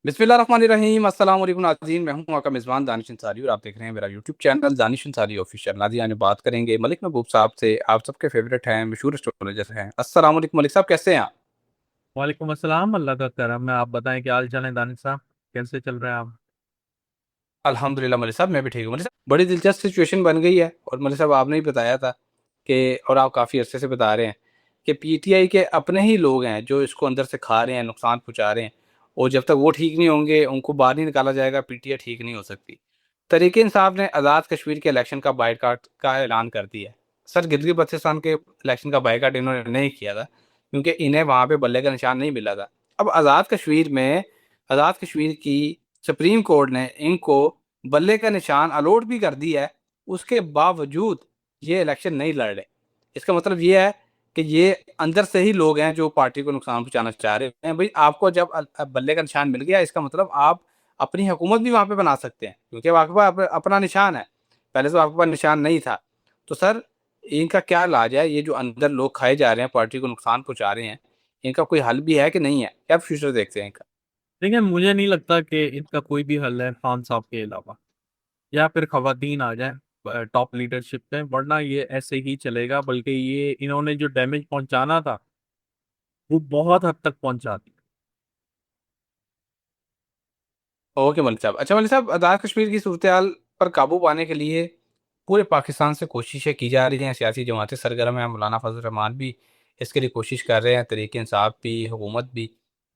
बिस्मिल्लाहिर्रहमानिर्रहीम अस्सलाम वालेकुम नाज़रीन, मैं हूं आपका मेज़बान दानिश अंसारी और आप देख रहे हैं मेरा YouTube channel Danish Ansari official. नाज़रीन, आज बात करेंगे मलिक महबूब साहब से, आप सबके फेवरेट हैं, मशहूर एस्ट्रोलॉजर हैं। अस्सलाम वालेकुम मलिक साहब, कैसे हैं आप? वालेकुम अस्सलाम। अल्लाह का करम है। आप बताएं क्या हाल चाल है दानिश साहब? कैसे चल रहे हैं आप? अल्हम्दुलिल्लाह मलिक साहब, मैं भी ठीक हूँ। मलिक साहब, बड़ी दिलचस्प सिचुएशन बन गई है और मलिक साहब आपने ही बताया था कि, और आप काफ़ी अरसे से बता रहे हैं कि पीटीआई के अपने ही लोग हैं जो इसको अंदर से खा रहे हैं, नुकसान पहुँचा रहे हैं, और जब तक वो ठीक नहीं होंगे, उनको बाहर नहीं निकाला जाएगा, पीटीआई ठीक नहीं हो सकती। तहरीक-ए-इंसाफ ने आज़ाद कश्मीर के इलेक्शन का बायकॉट का ऐलान कर दिया है। सर, गिलगित-बल्तिस्तान के इलेक्शन का बायकॉट इन्होंने नहीं किया था, क्योंकि इन्हें वहाँ पे बल्ले का निशान नहीं मिला था। अब आज़ाद कश्मीर की सुप्रीम कोर्ट ने इनको बल्ले का निशान अलॉट भी कर दिया है, उसके बावजूद ये इलेक्शन नहीं लड़ रहे। इसका मतलब ये है कि ये अंदर से ही लोग हैं जो पार्टी को नुकसान पहुँचाना चाह रहे हैं। भई, आपको जब बल्ले का निशान मिल गया, इसका मतलब आप अपनी हुकूमत भी वहाँ पे बना सकते हैं, क्योंकि अब आपके पास अपना निशान है। पहले तो आपके पास निशान नहीं था। तो सर, इनका क्या इलाज है? ये जो अंदर लोग खाए जा रहे हैं, पार्टी को नुकसान पहुँचा रहे हैं, इनका कोई हल भी है कि नहीं है? क्या फ्यूचर देखते हैं इनका? देखिए, मुझे नहीं लगता कि इनका कोई भी हल है खान साहब के अलावा, या फिर खवातीन आ जाए टॉप लीडरशिप पे, वरना ये ऐसे ही चलेगा। बल्कि ये इन्होंने जो डैमेज पहुंचाना था वो बहुत हद तक पहुंचा दिया। ओके मलिक साहब। अच्छा मलिक साहब, आज़ाद कश्मीर की सूरत-ए-हाल पर काबू पाने के लिए पूरे पाकिस्तान से कोशिशें की जा रही हैं, सियासी जमातें सरगर्म हैं, मौलाना फजल रहमान भी इसके लिए कोशिश कर रहे हैं, तहरीक-ए-इंसाफ भी, हुकूमत भी।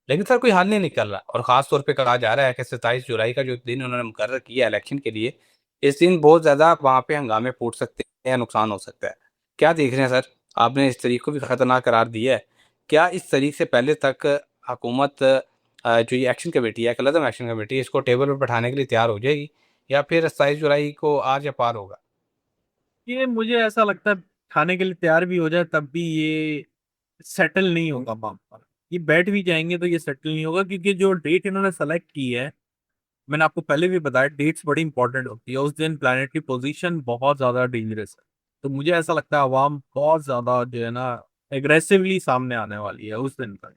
लेकिन सर, कोई हल नहीं निकल रहा, और ख़ास तौर पे कहा जा रहा है कि 27 जुलाई का जो दिन उन्होंने मुकर्रर किया है इलेक्शन के लिए, इस दिन बहुत ज़्यादा वहाँ पे हंगामे फूट सकते हैं, नुकसान हो सकता है। क्या देख रहे हैं सर? आपने इस तारीख को भी खतरनाक करार दिया है। क्या इस तारीख से पहले तक हुकूमत, जो ये एक्शन कमेटी है, कलअदम एक्शन कमेटी, इसको टेबल पर बैठाने के लिए तैयार हो जाएगी, या फिर 27 जुलाई को आर या पार होगा? ये मुझे ऐसा लगता है खाने के लिए तैयार भी हो जाए तब भी ये सेटल नहीं होगा मामला। ये बैठ भी जाएंगे तो ये सेटल नहीं होगा, क्योंकि जो डेट इन्होंने सेलेक्ट की है, मैंने आपको पहले भी बताया, डेट्स बड़ी इंपॉर्टेंट होती है। उस दिन प्लैनेट की पोजीशन बहुत ज्यादा डेंजरस है। तो मुझे ऐसा लगता है अवाम बहुत ज्यादा जो है ना एग्रेसिवली सामने आने वाली है उस दिन पर।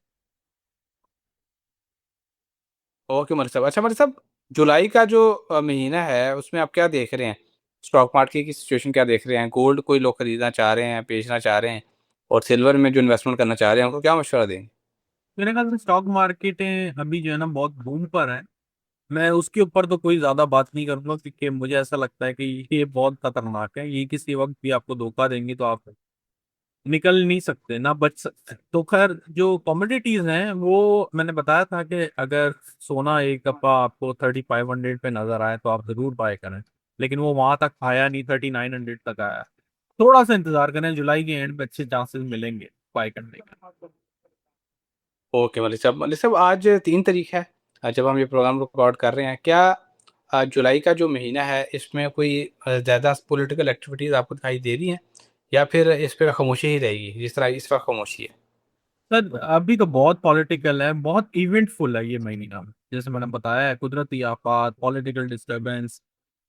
ओके मलिक साहब। अच्छा मलिक साहब, जुलाई का जो महीना है, उसमें आप क्या देख रहे हैं? स्टॉक मार्केट की सिचुएशन क्या देख रहे हैं? गोल्ड कोई लोग खरीदना चाह रहे हैं, बेचना चाह रहे हैं, और सिल्वर में जो इन्वेस्टमेंट करना चाह रहे हैं, उनको क्या मशवरा देंगे? मेरे ख्याल से स्टॉक मार्केटें अभी जो है ना बहुत बूम पर है। मैं उसके ऊपर तो कोई ज्यादा बात नहीं करूंगा, क्योंकि मुझे ऐसा लगता है कि ये बहुत खतरनाक है। ये किसी वक्त भी आपको धोखा देंगी तो आप निकल नहीं सकते, ना बच सकते। तो खैर, जो कमोडिटीज हैं वो मैंने बताया था कि अगर सोना एक दफा आपको 3500 पे नजर आए तो आप जरूर बाय करें। लेकिन वो वहां तक आया नहीं, 3900 तक आया। थोड़ा सा इंतजार करें, जुलाई के एंड में अच्छे चांसेस मिलेंगे बाय करने के। ओके मलिक साहब। मलिक साहब, आज 3 तारीख है, जब हम ये प्रोग्राम रिकॉर्ड कर रहे हैं। क्या जुलाई का जो महीना है, इसमें कोई ज़्यादा पॉलिटिकल एक्टिविटीज़ आपको दिखाई दे रही हैं, या फिर इस पे खामोशी ही रहेगी, जिस तरह इस वक्त खामोशी है? सर, अभी तो बहुत पॉलिटिकल है, बहुत इवेंटफुल है ये महीना। जैसे मैंने बताया है, कुदरती आफात, पॉलिटिकल डिस्टरबेंस,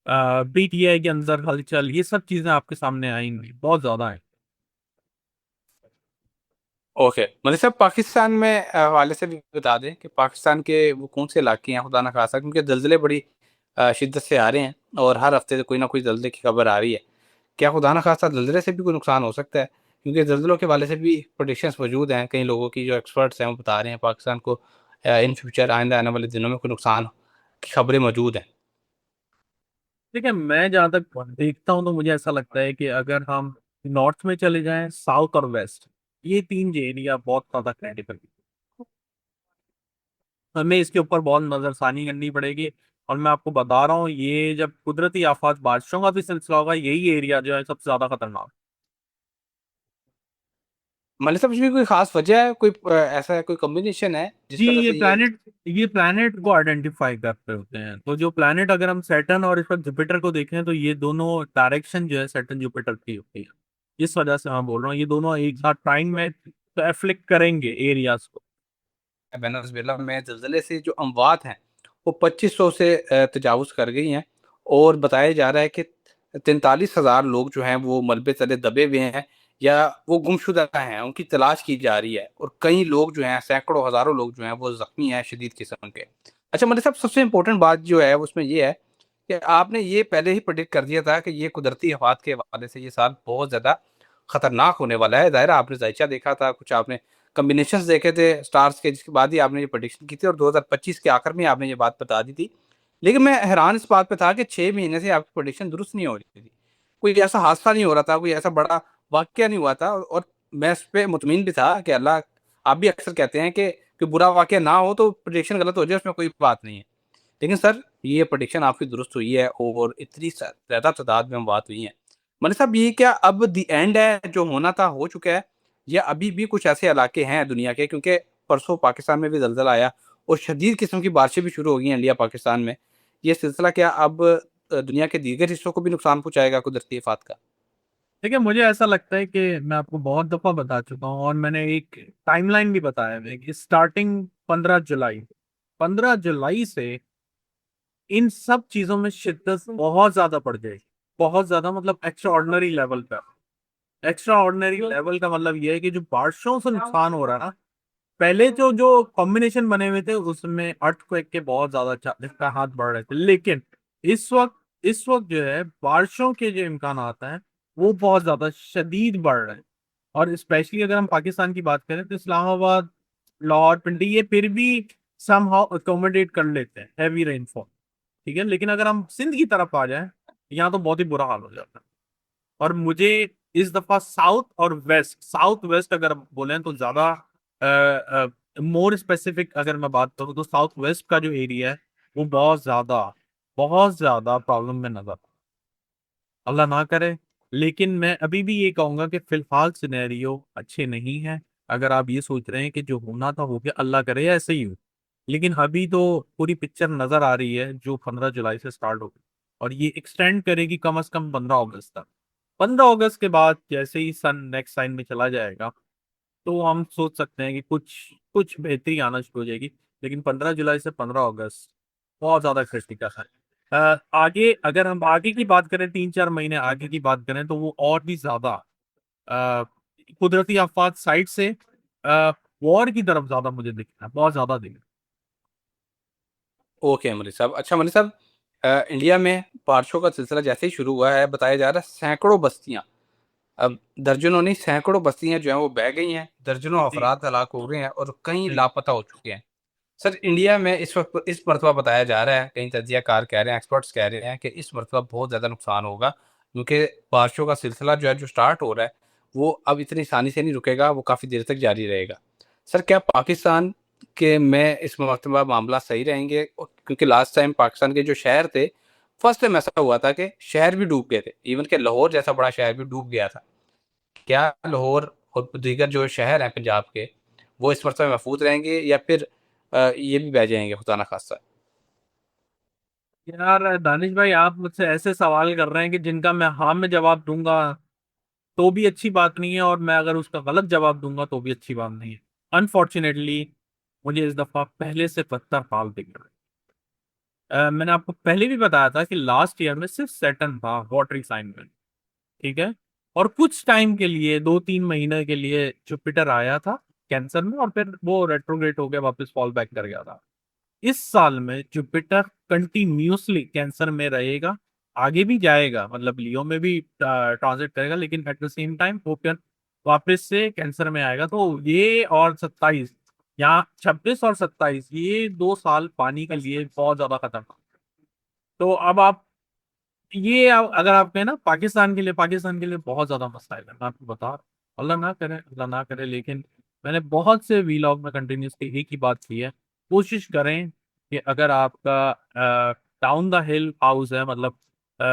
पीटीआई के अंदर हलचल, ये सब चीजें आपके सामने आएंगी, बहुत ज्यादा है। ओके मतलब साहब, पाकिस्तान में हवाले से भी बता दें कि पाकिस्तान के वो कौन से इलाके हैं, खुदा ना खासा, क्योंकि ज़लज़ले बड़ी शिद्दत से आ रहे हैं, और हर हफ्ते कोई ना कोई ज़लज़ले की खबर आ रही है। क्या खुदा ना खासा ज़लज़ले से भी कोई नुकसान हो सकता है? क्योंकि ज़लज़लों के हवाले से भी प्रेडिक्शंस मौजूद हैं, कई लोगों की, जो एक्सपर्ट्स हैं वो बता रहे हैं पाकिस्तान को इन फ्यूचर आइंदा आने वाले दिनों में कोई नुकसान की खबरें मौजूद हैं। देखिए, मैं जहाँ तक देखता हूँ तो मुझे ऐसा लगता है कि अगर हम नॉर्थ में चले जाएं, साउथ और वेस्ट, ये तीन जो एरिया बहुत ज्यादा क्रिटिकल, हमें इसके ऊपर बहुत नजरसानी करनी पड़ेगी। और मैं आपको बता रहा हूँ, ये जब कुदरती आफात बारिशों का भी सिलसिला होगा, यही एरिया जो है सबसे ज्यादा खतरनाक। मतलब साहब, इसमें कोई खास वजह है, कोई ऐसा कोई कॉम्बिनेशन है जी, जिस वजह से ये? ये प्लैनेट को आइडेंटिफाई करते होते हैं। तो जो प्लैनेट, अगर हम सैटर्न और इस वक्त जुपिटर को देखें, तो ये दोनों डायरेक्शन जो है सैटर्न जुपिटर की होती है। इस वजह से मैं बोल रहा हूँ, ये दोनों एक साथ टाइम में एफ्लिक्ट करेंगे एरियाज को। वेनेज़ुएला में ज़लज़ले से जो अमवात हैं, वो 2500 से तजावुज़ कर गई हैं, और बताया जा रहा है कि 43,000 लोग जो हैं वो मलबे तले दबे हुए हैं, या वो गुमशुदा हैं, उनकी तलाश की जा रही है, और कई लोग जो हैं, सैकड़ों हज़ारों लोग जो हैं वो ज़ख्मी हैं शदीद किस्म के। अच्छा मतलब साहब सबसे इम्पोर्टेंट बात जो है उसमें ये है कि आपने ये पहले ही प्रेडिक्ट कर दिया था कि ये कुदरती आफ़ात के हवाले से ये साल बहुत ज़्यादा खतरनाक होने वाला है। ज़ाहिर है आपने ज़ायचा देखा था, कुछ आपने कॉम्बिनेशंस देखे थे स्टार्स के, जिसके बाद ही आपने ये प्रेडिक्शन की थी और 2025 के आखिर में आपने ये बात बता दी थी। लेकिन मैं हैरान इस बात पे था कि 6 महीने से आपकी प्रेडिक्शन दुरुस्त नहीं हो रही थी। कोई ऐसा हादसा नहीं हो रहा था, कोई ऐसा बड़ा वाक़या नहीं हुआ था और मैं इस पे मुतमिन भी था कि अल्लाह, आप भी अक्सर कहते हैं कि कोई बुरा वाक़या ना हो तो प्रेडिक्शन गलत हो जाए, उसमें कोई बात नहीं है। लेकिन सर ये प्रेडिक्शन आपकी दुरुस्त हुई है और इतनी ज़्यादा तादाद में हम बात हुई हैं। मलिक साहब ये क्या अब द एंड है, जो होना था हो चुका है, या अभी भी कुछ ऐसे इलाके हैं दुनिया के, क्योंकि परसों पाकिस्तान में भी ज़लज़ला आया और शदीद किस्म की बारिशें भी शुरू हो गई हैं इंडिया पाकिस्तान में। ये सिलसिला क्या अब दुनिया के दीगर हिस्सों को भी नुकसान पहुँचाएगा कुदरती आफ़ात का? देखिए, मुझे ऐसा लगता है कि मैं आपको बहुत दफ़ा बता चुका हूँ और मैंने एक टाइमलाइन भी बताया है कि स्टार्टिंग 15 जुलाई, 15 जुलाई से इन सब चीज़ों में शिद्दत बहुत ज़्यादा बढ़ जाएगी। बहुत ज़्यादा मतलब एक्स्ट्राऑर्डिनरी लेवल पे। एक्स्ट्राऑर्डिनरी लेवल का मतलब ये है कि जो बारिशों से नुकसान हो रहा है ना, पहले जो जो कॉम्बिनेशन बने हुए थे उसमें अर्थक्वेक के बहुत ज़्यादा इसका हाथ बढ़ रहे थे। लेकिन इस वक़्त जो है बारिशों के जो इम्कानात हैं, वो बहुत ज़्यादा शदीद बढ़ रहे हैं। और स्पेशली अगर हम पाकिस्तान की बात करें तो इस्लामाबाद, लाहौर, पिंडी ये फिर भी समहाउ अकोमोडेट कर लेते हैं हेवी रेनफॉल, ठीक है? लेकिन अगर हम सिंध की तरफ आ जाएँ, यहाँ तो बहुत ही बुरा हाल हो जाता है। और मुझे इस दफ़ा साउथ वेस्ट अगर बोलें तो ज़्यादा मोर स्पेसिफिक अगर मैं बात करूँ तो साउथ वेस्ट का जो एरिया है, वो बहुत ज़्यादा प्रॉब्लम में नज़र अल्लाह ना करे। लेकिन मैं अभी भी ये कहूँगा कि फ़िलहाल सिनेरियो अच्छे नहीं हैं। अगर आप ये सोच रहे हैं कि जो होना था हो गया, अल्लाह करे ऐसे ही हो। लेकिन अभी तो पूरी पिक्चर नज़र आ रही है जो 15 जुलाई से स्टार्ट होगी और ये एक्सटेंड करेगी कम से कम 15 अगस्त तक। 15 अगस्त के बाद जैसे ही सन नेक्स्ट साइन में चला जाएगा, तो हम सोच सकते हैं कि कुछ कुछ बेहतरी आना शुरू हो जाएगी। लेकिन 15 जुलाई से 15 अगस्त बहुत ज़्यादा क्रिटिकल है। आगे अगर हम आगे की बात करें 3-4 महीने आगे की बात करें तो वो और भी ज़्यादा अ, कुदरती आफ़ात साइड से वॉर की तरफ ज़्यादा मुझे दिख रहा है, बहुत ज़्यादा दिख रहा है। ओके मलिक साहब। अच्छा मलिक साहब, इंडिया में बारिशों का सिलसिला जैसे ही शुरू हुआ है, बताया जा रहा है सैकड़ों बस्तियाँ, अब दर्जनों नहीं सैकड़ों बस्तियाँ जो हैं वो बह गई हैं, दर्जनों जी, अफराद हलाक हो गए हैं और कई जी। लापता हो चुके हैं। सर इंडिया में इस वक़्त इस मर्तबा बताया जा रहा है, कई तज्ज़ियाकार कह रहे हैं, एक्सपर्ट्स कह रहे हैं कि इस मर्तबा बहुत ज़्यादा नुकसान होगा, क्योंकि बारिशों का सिलसिला जो है जो स्टार्ट हो रहा है, वो अब इतनी आसानी से नहीं रुकेगा, वो काफ़ी देर तक जारी रहेगा। सर क्या पाकिस्तान के में इस मर्तबा मामला सही रहेंगे? क्योंकि लास्ट टाइम पाकिस्तान के जो शहर थे, फर्स्ट टाइम ऐसा हुआ था कि शहर भी डूब गए थे, इवन कि लाहौर जैसा बड़ा शहर भी डूब गया था। क्या लाहौर और दीगर जो शहर हैं पंजाब के, वो इस मरतबा महफूज़ रहेंगे या फिर ये भी बह जाएँगे खुदा ना ख़ास्ता? यार दानिश भाई, आप मुझसे ऐसे सवाल कर रहे हैं कि जिनका मैं हाँ में जवाब दूँगा तो भी अच्छी बात नहीं है और मैं अगर उसका गलत जवाब दूँगा तो भी अच्छी बात नहीं है। अनफॉर्च्युनेटली मुझे इस दफ़ा पहले से बदतर हाल दिख रहा है। मैंने आपको पहले भी बताया था कि लास्ट ईयर में सिर्फ सैटर्न था वाटरी साइन में, ठीक है? और कुछ टाइम के लिए 2-3 महीने के लिए जुपिटर आया था कैंसर में और फिर वो रेट्रोग्रेड हो गया, वापस फॉल बैक कर गया था। इस साल में जुपिटर कंटिन्यूअसली कैंसर में रहेगा, आगे भी जाएगा मतलब लियो में भी ट्रांजिट करेगा, लेकिन एट द सेम टाइम वो फिर वापस से कैंसर में आएगा। तो ये और 27 या 26 और 27 ये 2 साल पानी के लिए बहुत ज़्यादा खतरनाक। तो अब आप ये अगर आप कहें ना पाकिस्तान के लिए बहुत ज़्यादा मसाइल है, मैं आपको बता रहा हूँ। अल्लाह ना करे, लेकिन मैंने बहुत से व्लॉग में कंटिन्यूअसली एक ही बात की है, कोशिश करें कि अगर आपका डाउन द हिल हाउस है मतलब अ,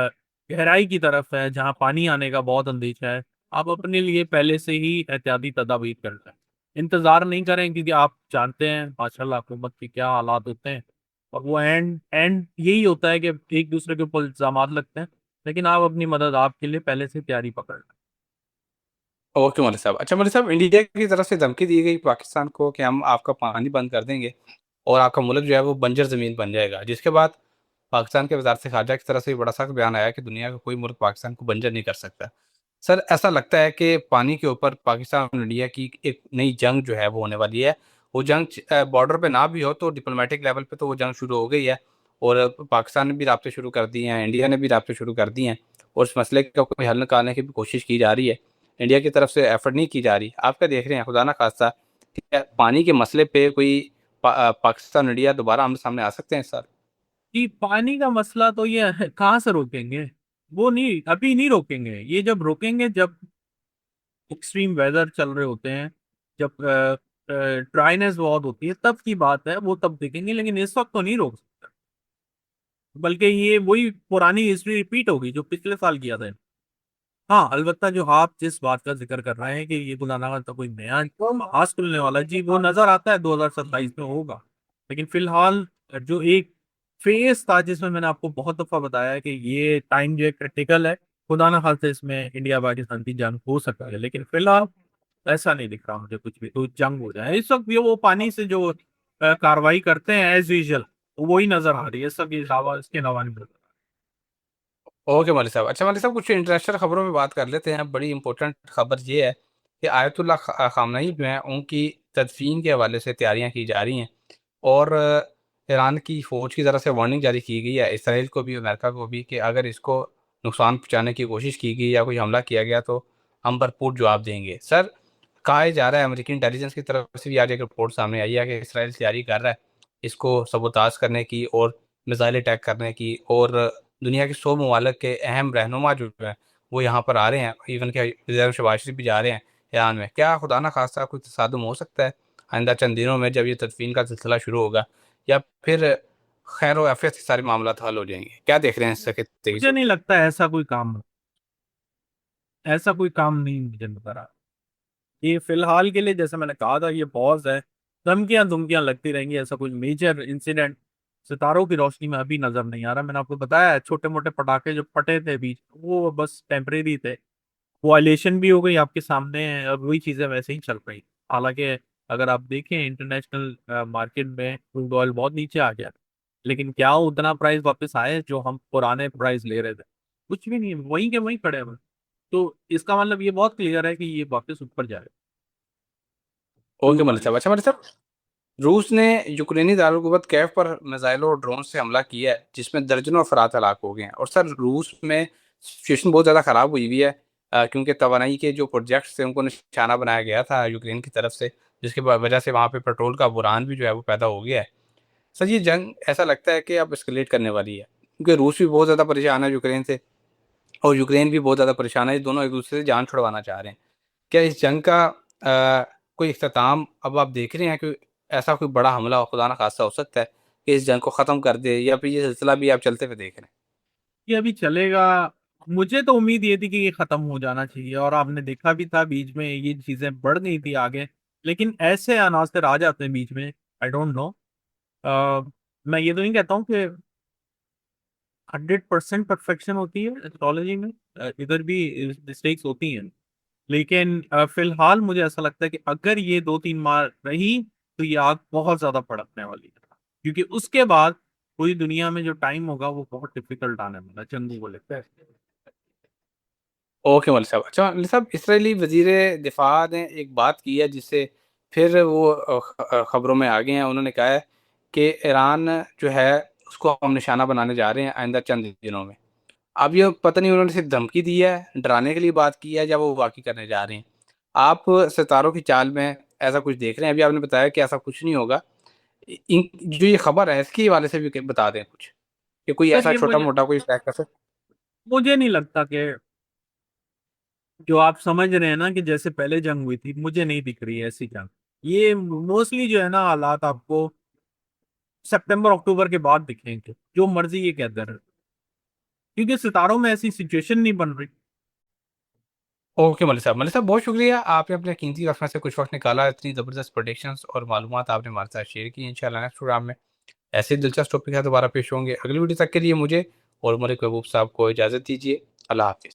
गहराई की तरफ है जहाँ पानी आने का बहुत अंदेशा है, आप अपने लिए पहले से ही एहतियाती तदाबीर कर लें। इंतज़ार नहीं करें क्योंकि आप जानते हैं माशाल्लाह हुकूमत के क्या हालात होते हैं और वो एंड एंड यही होता है कि एक दूसरे के ऊपर इल्ज़ामात लगते हैं, लेकिन आप अपनी मदद आपके लिए पहले से तैयारी पकड़ लें। ओके मौलवी साहब। अच्छा मौलवी साहब, इंडिया की तरफ से धमकी दी गई पाकिस्तान को कि हम आपका पानी बंद कर देंगे और आपका मुल्क जो है वो बंजर ज़मीन बन जाएगा। जिसके बाद पाकिस्तान के वज़ारत-ए-ख़ारिजा की तरफ से भी बड़ा सख्त बयान आया कि दुनिया का कोई मुल्क पाकिस्तान को बंजर नहीं कर सकता। सर ऐसा लगता है कि पानी के ऊपर पाकिस्तान और इंडिया की एक नई जंग जो है वो होने वाली है वो जंग बॉर्डर पे ना भी हो तो डिप्लोमेटिक लेवल पे तो वो जंग शुरू हो गई है, और पाकिस्तान ने भी राब्ते शुरू कर दिए हैं, इंडिया ने भी राब्ते शुरू कर दिए हैं, और इस मसले का कोई हल निकालने की भी कोशिश की जा रही है। इंडिया की तरफ से एफर्ट नहीं की जा रही। आप क्या देख रहे हैं, खुदा ना खास्ता क्या पानी के मसले पे कोई पाकिस्तान इंडिया दोबारा आमने सामने आ सकते हैं सर? कि पानी का मसला तो ये है, कहाँ से रोकेंगे? वो नहीं, अभी नहीं रोकेंगे। ये जब रोकेंगे जब एक्सट्रीम वेदर चल रहे होते हैं, जब ड्राइनेस बहुत होती है, तब की बात है, वो तब देखेंगे। लेकिन इस वक्त तो नहीं रोक सकते, बल्कि ये वही पुरानी हिस्ट्री रिपीट होगी जो पिछले साल किया था। हाँ, अलबत्ता जो आप जिस बात का जिक्र कर रहे हैं कि ये खुदा का कोई नया घास खुलने वाला है, जी वो नजर आता है 2027 में होगा। लेकिन फिलहाल जो एक फेज था जिसमें मैंने आपको बहुत दफा बताया कि ये टाइम जो है क्रिटिकल है, खुदा ना खास्ता इसमें इंडिया पाकिस्तान की जंग हो सकती है। लेकिन फिलहाल ऐसा नहीं दिख रहा मुझे कुछ भी तो जंग हो जाए इस वक्त। ये वो पानी से जो कार्रवाई करते हैं एज यूजल, वही नजर आ रही है। सब ये दावा इसके अलावा नहीं नजर ओके मौलवी साहब। अच्छा मौलवी साहब, कुछ इंटरनेशनल खबरों में बात कर लेते हैं। बड़ी इंपॉर्टेंट खबर ये है कि आयतुल्ला खामनई जो हैं उनकी तदफीन के हवाले से तैयारियां की जा रही हैं, और ईरान की फ़ौज की तरफ से वार्निंग जारी की गई है इसराइल को भी, अमेरिका को भी, कि अगर इसको नुकसान पहुंचाने की कोशिश की गई या कोई हमला किया गया तो हम भरपूर जवाब देंगे। सर, कहा जा रहा है अमेरिकी इंटेलिजेंस की तरफ से भी आज एक रिपोर्ट सामने आई है कि इसराइल तैयारी कर रहा है इसको सबोताज करने की और मिसाइल अटैक करने की, और दुनिया के 100 ममालिक के अहम रहनुमा जो हैं वो यहाँ पर आ रहे हैं, इवन के रिजर्व शबाज शरीफ भी जा रहे हैं ईरान में। क्या खुदा ना खास्ता कोई तसादुम हो सकता है आइंदा चंद दिनों में जब ये तदफीन का सिलसिला शुरू होगा, या फिर खैर व आफियत से सारे मामला हल हो जाएंगे? क्या देख रहे हैं इससे तेजी मुझे से? नहीं लगता ऐसा कोई काम, ऐसा कोई काम नहीं मुझे नजर आ रहा। ये फिलहाल के लिए जैसे मैंने कहा था, ये पॉज है। धमकियां धमकियां लगती रहेंगी, ऐसा कोई मेजर इंसिडेंट सितारों की रोशनी में अभी नजर नहीं आ रहा। मैंने आपको बताया है, छोटे मोटे पटाखे जो फटे थे बीच, वो बस टेम्परेरी थे। वॉयलेशन भी हो गई आपके सामने है, अब वही चीजें वैसे ही चल रही। हालांकि अगर आप देखें इंटरनेशनल मार्केट में क्रूड ऑयल बहुत नीचे आ गया, लेकिन क्या उतना प्राइस वापस आए जो हम पुराने प्राइस ले रहे थे? कुछ भी नहीं है, वहीं के वहीं खड़े हैं। तो इसका मतलब ये बहुत क्लियर है कि ये वापस ऊपर जाएगा ओके क्रूड मलिक ऑयल। साहब। अच्छा मलिक साहब, रूस ने यूक्रेनी दारुल कैफ पर मिसाइलों और ड्रोन से हमला किया है जिसमें दर्जनों अफराद हलाक हो गए हैं, और सर रूस में सिचुएशन बहुत ज़्यादा ख़राब हुई हुई है, क्योंकि तवानाई के जो प्रोजेक्ट्स थे उनको निशाना बनाया गया था यूक्रेन की तरफ से, जिसकी वजह से वहाँ पे पेट्रोल का बुरान भी जो है वो पैदा हो गया है। सर, ये जंग ऐसा लगता है कि अब एस्केलेट करने वाली है, क्योंकि रूस भी बहुत ज़्यादा परेशान है यूक्रेन से, और यूक्रेन भी बहुत ज़्यादा परेशान है। ये दोनों एक दूसरे से जान छुड़वाना चाह रहे हैं। क्या इस जंग का कोई इख्तिताम अब आप देख रहे हैं कि ऐसा कोई बड़ा हमला खुदा ना खास्ता हो सकता है कि इस जंग को ख़त्म कर दे, या फिर ये सिलसिला भी आप चलते हुए देख रहे हैं? ये अभी चलेगा। मुझे तो उम्मीद ये थी कि ये खत्म हो जाना चाहिए, और आपने देखा भी था बीच में ये चीजें बढ़ गई थी आगे। लेकिन ऐसे अनासर आ जाते हैं बीच में, आई डोंट नो। मैं ये तो नहीं कहता हूँ कि 100% परफेक्शन होती है एस्ट्रोलॉजी में, इधर भी मिस्टेक्स होती हैं। लेकिन फिलहाल मुझे ऐसा लगता है कि अगर ये 2-3 माह रही तो ये आग बहुत ज्यादा भड़कने वाली है, क्योंकि उसके बाद पूरी दुनिया में जो टाइम होगा वो बहुत डिफिकल्ट आने वाला है जंगों को लेकर। ओके मौलवी साहब। अच्छा मौलवी साहब, इसराइली वज़ीर दिफ़ा ने एक बात की है जिससे फिर वो खबरों में आ गए हैं। उन्होंने कहा है कि ईरान जो है उसको हम निशाना बनाने जा रहे हैं आइंदा चंद दिनों में। अब ये पता नहीं उन्होंने सिर्फ़ धमकी दी है, डराने के लिए बात की है, या वो वाक़ई करने जा रहे हैं। आप सितारों की चाल में ऐसा कुछ देख रहे हैं? अभी आपने बताया कि ऐसा कुछ नहीं होगा। इन जो ये खबर है इसके हवाले से भी बता दें कुछ, कि कोई सर ऐसा ये छोटा-मोटा कोई अटैक कर सकता? मुझे नहीं लगता कि जो आप समझ रहे हैं ना कि जैसे पहले जंग हुई थी, मुझे नहीं दिख रही है ऐसी जंग। ये मोस्टली जो है ना हालात आपको सितंबर अक्टूबर के बाद दिखेंगे, जो मर्जी ये कहते रहे, क्योंकि सितारों में ऐसी सिचुएशन नहीं बन रही। ओके मलिक साहब बहुत शुक्रिया, आपने अपने कीमती वक्त में से कुछ वक्त निकाला, इतनी ज़बरदस्त प्रोडिक्शंस और मालूमात आपने हमारे साथ शेयर की। इंशाल्लाह नेक्स्ट प्रोग्राम में ऐसे ही दिलचस्प टॉपिक के साथ दोबारा पेश होंगे। अगली वीडियो तक के लिए मुझे और मलिक महबूब साहब को इजाज़त दीजिए। अल्लाह हाफिज़।